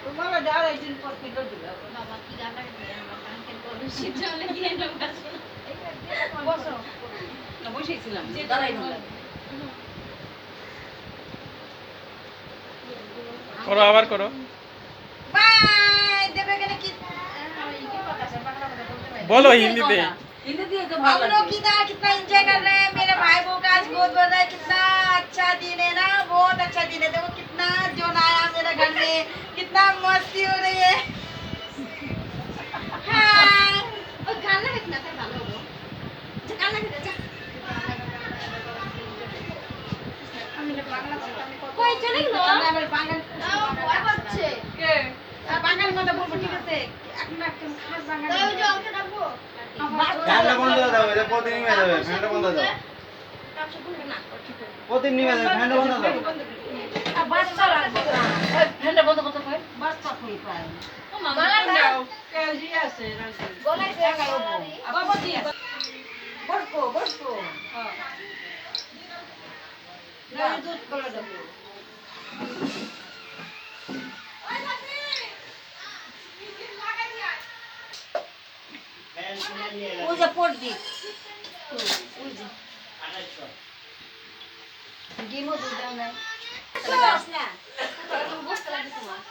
তোমার দাঁড়া একদিন পর কিলো দিবে বাবা কি গালা দিয়ে আমরা কাঙ্কেল করে শীতলে দিয়ে না বসো বসো না বসেছিলাম দাঁড়াই দিলাম করো আবার করো বাই দেবে কেন কি बोलो हिंदी में हिंदी दिए तो हम लोग कितना एंजॉय कर रहे हैं मेरे भाई बहू का आज गोद बन रहा है कितना अच्छा दिन है ना बहुत अच्छा दिन है देखो कितना जोन आया मेरे घर में कितना मस्ती हो रही है हाँ और गाना कितना था गाना हो जो गाना कितना जा कोई चले लो আমার বাঙালি ভয় পাচ্ছে কে বাঙালি কথা বলবো ঠিক আছে একটা খাস বাঙালি তাই যে ওকে ডাকবো ফ্যানটা বন্ধ করে দাও, এটা প্রতিদিন নিয়ে যাবে, ফ্যানটা বন্ধ দাও। প্রতিদিন নিয়ে যাবে, ফ্যানটা বন্ধ দাও। আর বাচ্চা লাগবে না ফ্যানটা বন্ধ করতে পারে বাচ্চা কই পায় ও মামা দাও কেজি আছে রাজি গলায় জায়গা বাবা দিয়ে বসবো বসবো হ্যাঁ না দুধ কলা দেবো ওই যে পড়বি ওই যে গেমও দুধ দাও না বস না তুমি বসতে লাগে তোমার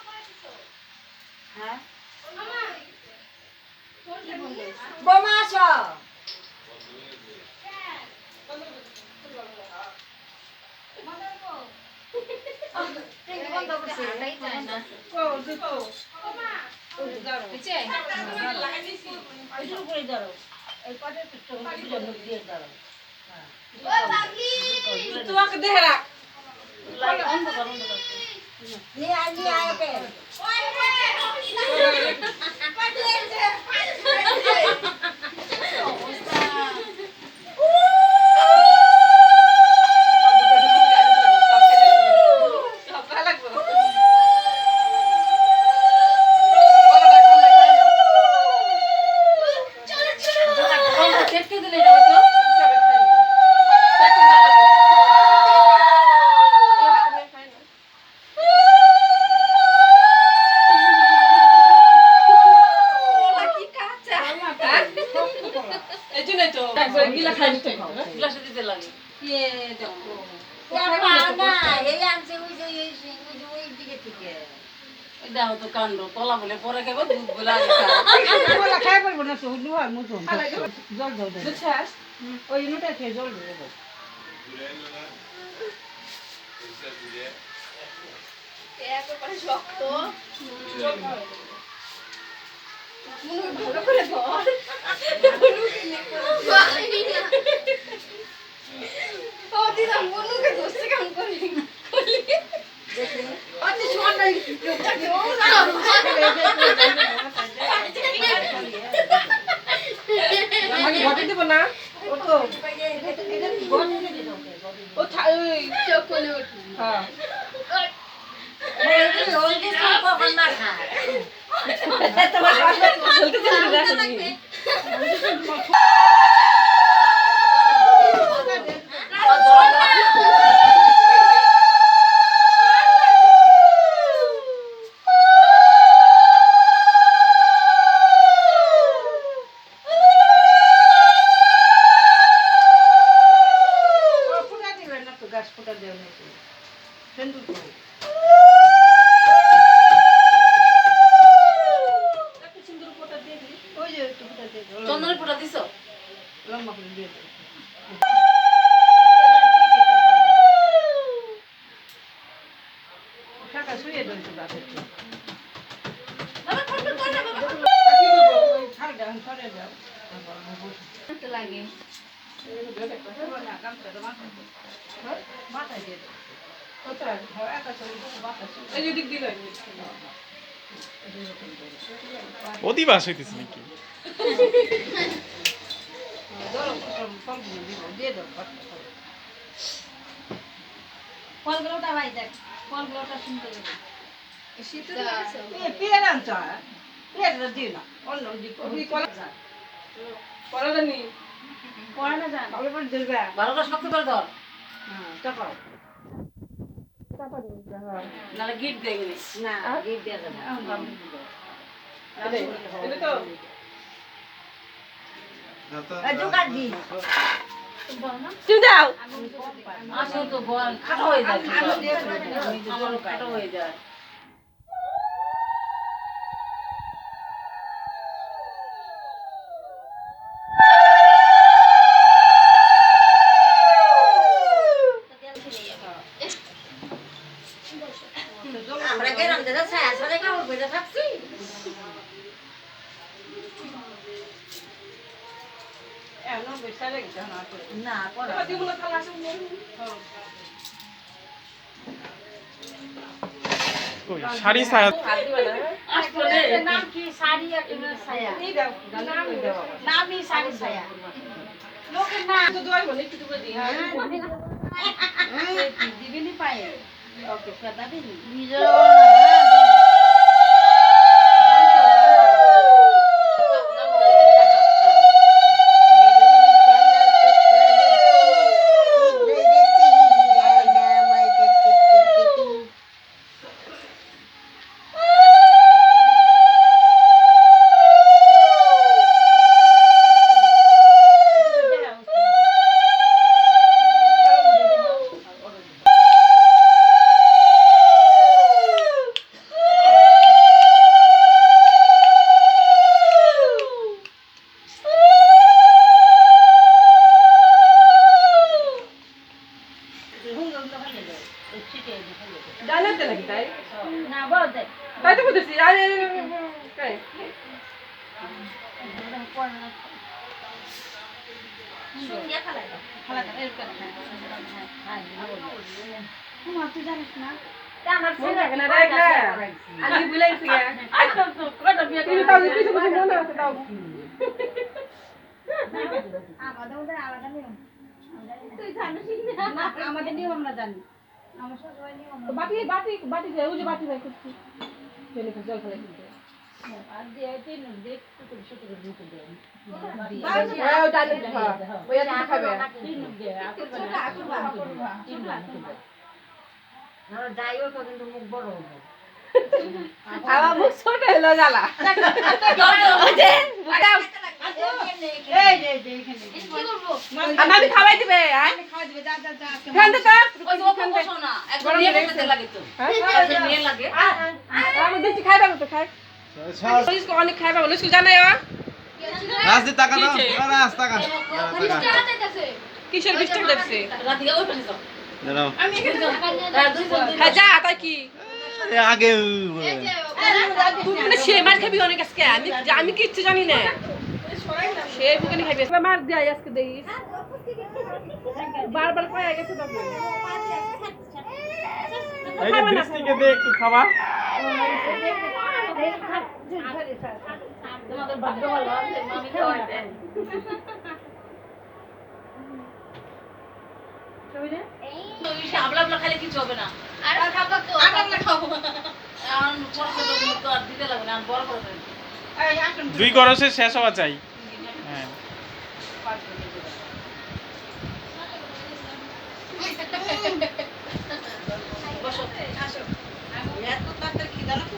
হ্যাঁ কি বললে বোমা আসো টিভি বন্ধ করছে আটাই যায় না ও দুটো বুঝছে এটার উপরে ধরো এই পাটে পিছনে মুখ দিয়ে ধরো ওই বাবলি তোমাকে দেখে রাখ বন্ধ কর নিয়ে আয় ওকে গ্লাসে দিতে লাগে কে দেখো দাও তো কাণ্ড কলা বলে পরে খাবো দুধ বলে আগে কলা খাই পারবো না তো লুহার মতন জল দাও বুঝছাস ওই ইনুটা খেয়ে জল দেবো একেবারে শক্ত মুনু ভালো করে ধর ও দিদা মুনুকে ধরছে কাম করে আচ্ছা শোন নাই আমাকে ঘটে দেব না ও তো ও চোখ খুলে উঠি হ্যাঁ তোমার চলতে চলতে রাখি ফুটা দিবেন না তো গাছ ফুটা দেওয়া নেই সেন্দুর করো একটু সিন্দুর ফোঁটা দিয়ে দিই ওই যে একটু ফোঁটা দিয়ে দিই চন্দনের ফোঁটা দিছো লম্বা করে দিয়ে দিই টাকা শুয়ে দেন তো গাছ একটু বাবা ফোন কর না বাবা ছাড় দাও সরে যাও তো লাগে মাথায় দিয়ে দাও কোথায় একা চলে বাতাস এই যে দিক দিলে অধিবাস হইতেছে নাকি ফলগুলোটা ভাই দেখ ফলগুলোটা শুনতে দেবে পেয়ারা আনছ পেয়ারা দিও না অন্য কলাটা নি পড়ানো যান ভালো করে দিবে ভালো করে শক্ত করে ধর হ্যাঁ টাকাও নাহলে গিট দেখবি না গিফট দেয়া যাবে না এটা তো জোগাড় দি তুমি দাও আসো তো বল খাটো হয়ে যায় আমার খাটো হয়ে যায় আমরা গেলাম দাদা ছায়া ছাড়া কাপড় পরে থাকছি এমন বেশা লেগে না করে না পড়া দিগুলো খালা আসুন কই শাড়ি ছায়া আসলে নাম কি শাড়ি আর ছায়া এই দাও নামই শাড়ি ছায়া লোকের না তো দোয়াই বলে একটু করে দিই হ্যাঁ দিবিনি পায়ে ওকে কথা দিবি জানাতে লাগি তাই না বল দে তাই তো বলতেছি আরে কাই শুনিয়া খালাই খালা এরকম তোমার তুই জানিস না আমার মন থাকে না রাখলা আমি বলেছি একদম তো কত বিয়ে করে তাও কিছু কিছু মনে আছে তাও আমাদের ওদের আলাদা নিয়ম তুই জানিস না আমাদের নিয়ম আমরা জানি আমার সবাই নিয়ম তো বাটি বাটি বাটি দে ওই যে বাটি ভাই করছি চলে জল ফেলে দিতে আর দিয়ে তিন দেখ তো ছোট করে দিতে দে ওই ডালে খা ওই আর খাবে তিন দে আকল বানা আকল বানা তিন বানা আর যাইও তো কিন্তু মুখ বড় হবে আমার মুখ ছোট হলো জ্বালা এই যে এখানে কি করব আমি খাওয়াই দিবে আমি খাওয়া দিবে যা যা যা খান দে তো ওই তো বসো না একদম নিয়ে বসতে লাগে তো নিয়ে লাগে আমি বেশি খাইবা তো খাই इसको অনেক খাইবা বলে স্কুল জানাই রাজদি টাকা দাও রাজ টাকা কিসের বিস্টার দেখছে রাতে ওই ফেলে দাও দাও আমি এখানে যাও হ্যাঁ যা তাই কি আগে তুই মানে সে মার খাবি অনেক আজকে আমি কিচ্ছু জানি না সে বুকানি খাবি মার দেয় আজকে দেইস বারবার কয়ে গেছে তবে এই যে দৃষ্টিকে দে একটু খাবা তোমাদের ভাগ্য ভালো আছে মামি খাওয়াতে আবলা খালি কিছু হবে না আর খাবো তো আবলা খাবো আর ছোট ছোট গুলো তো আর দিতে লাগবে না বড় বড় করে দুই গরসে শেষ হওয়া চাই হ্যাঁ বসো আসো এত তাড়াতাড়ি খিদা লাগছে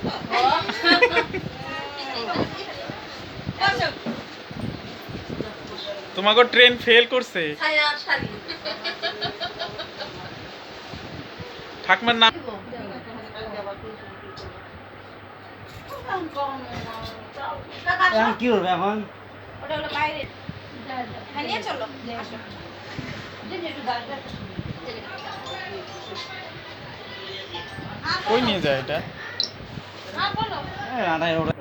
তো বসো তোমাকে ট্রেন ফেল করছে ছায়া শাড়ি ঠাকমার নাম এখন কি করবে এখন ওটা হলো বাইরে হ্যাঁ নিয়ে চলো আসো কই নিয়ে যায় এটা আটাই ওটা